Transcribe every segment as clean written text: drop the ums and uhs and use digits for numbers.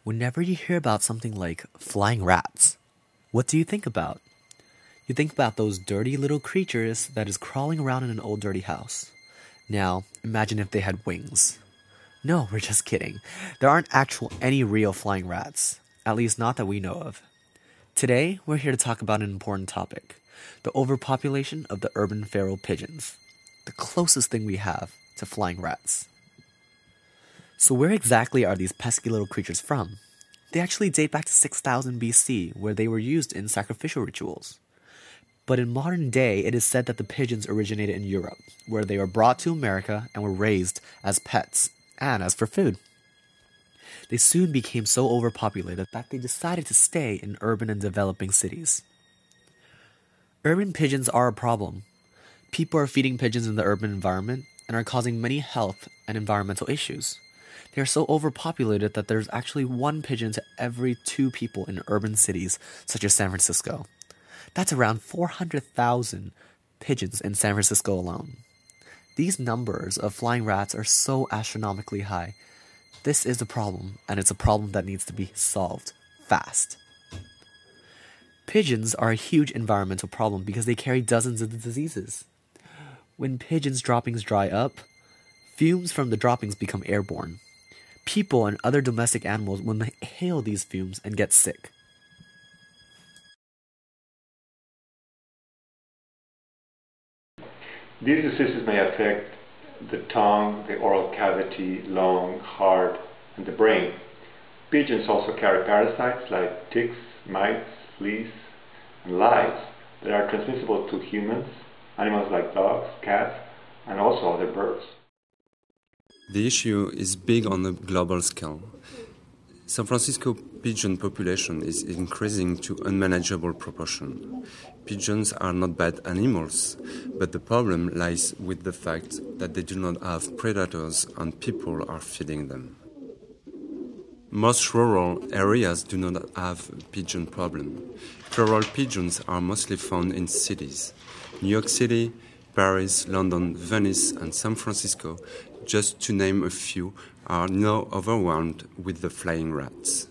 Whenever you hear about something like flying rats, what do you think about? You think about those dirty little creatures that is crawling around in an old dirty house. Now, imagine if they had wings. No, we're just kidding. There aren't any real flying rats, at least not that we know of. Today, we're here to talk about an important topic, the overpopulation of the urban feral pigeons, the closest thing we have to flying rats. So where exactly are these pesky little creatures from? They actually date back to 6000 BC, where they were used in sacrificial rituals. But in modern day, it is said that the pigeons originated in Europe, where they were brought to America and were raised as pets, and as for food. They soon became so overpopulated that they decided to stay in urban and developing cities. Urban pigeons are a problem. People are feeding pigeons in the urban environment and are causing many health and environmental issues. They are so overpopulated that there's actually one pigeon to every 2 people in urban cities, such as San Francisco. That's around 400,000 pigeons in San Francisco alone. These numbers of flying rats are so astronomically high. This is a problem, and it's a problem that needs to be solved fast. Pigeons are a huge environmental problem because they carry dozens of diseases. When pigeons' droppings dry up, fumes from the droppings become airborne. People and other domestic animals will inhale these fumes and get sick. These diseases may affect the tongue, the oral cavity, lung, heart, and the brain. Pigeons also carry parasites like ticks, mites, fleas, and lice that are transmissible to humans, animals like dogs, cats, and also other birds. The issue is big on a global scale. San Francisco pigeon population is increasing to unmanageable proportion. Pigeons are not bad animals, but the problem lies with the fact that they do not have predators and people are feeding them. Most rural areas do not have a pigeon problem. Feral pigeons are mostly found in cities. New York City, Paris, London, Venice, and San Francisco, just to name a few, are now overwhelmed with the flying rats.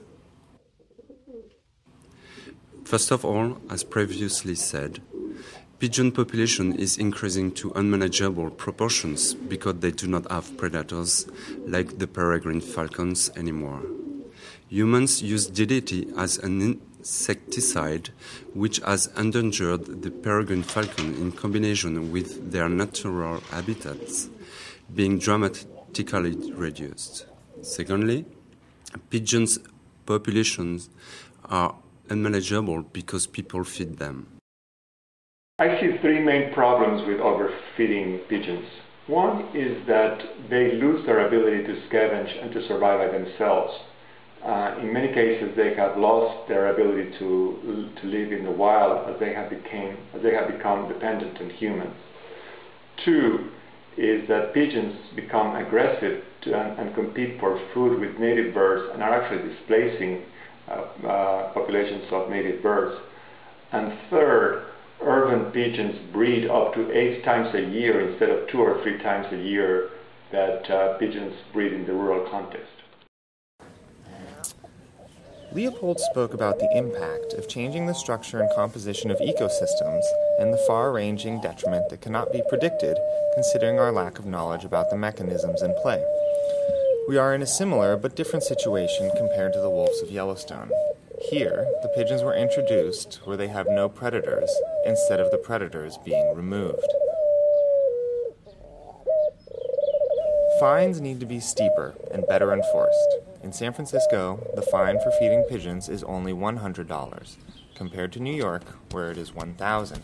First of all, as previously said, pigeon population is increasing to unmanageable proportions because they do not have predators like the peregrine falcons anymore. Humans use DDT as an insecticide which has endangered the peregrine falcon in combination with their natural habitats, being dramatically reduced. Secondly, pigeons' populations are unmanageable because people feed them. I see 3 main problems with overfeeding pigeons. One is that they lose their ability to scavenge and to survive by themselves. In many cases, they have lost their ability to live in the wild as they have become dependent on humans. 2 is that pigeons become aggressive and compete for food with native birds and are actually displacing populations of native birds. And third, urban pigeons breed up to 8 times a year instead of 2 or 3 times a year that pigeons breed in the rural context. Leopold spoke about the impact of changing the structure and composition of ecosystems and the far-ranging detriment that cannot be predicted considering our lack of knowledge about the mechanisms in play. We are in a similar but different situation compared to the wolves of Yellowstone. Here, the pigeons were introduced where they have no predators instead of the predators being removed. Fines need to be steeper and better enforced. In San Francisco, the fine for feeding pigeons is only $100, compared to New York, where it is $1,000.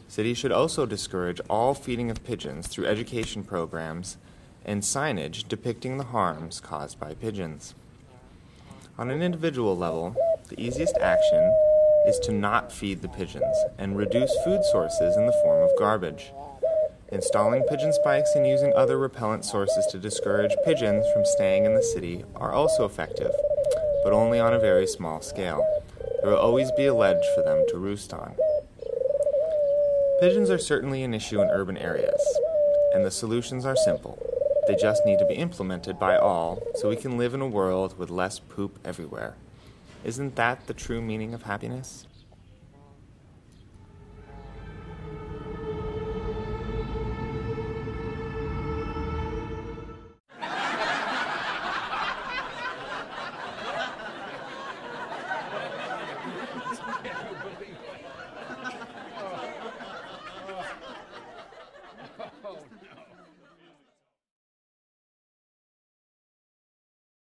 Cities should also discourage all feeding of pigeons through education programs and signage depicting the harms caused by pigeons. On an individual level, the easiest action is to not feed the pigeons and reduce food sources in the form of garbage. Installing pigeon spikes and using other repellent sources to discourage pigeons from staying in the city are also effective, but only on a very small scale. There will always be a ledge for them to roost on. Pigeons are certainly an issue in urban areas, and the solutions are simple. They just need to be implemented by all so we can live in a world with less poop everywhere. Isn't that the true meaning of happiness?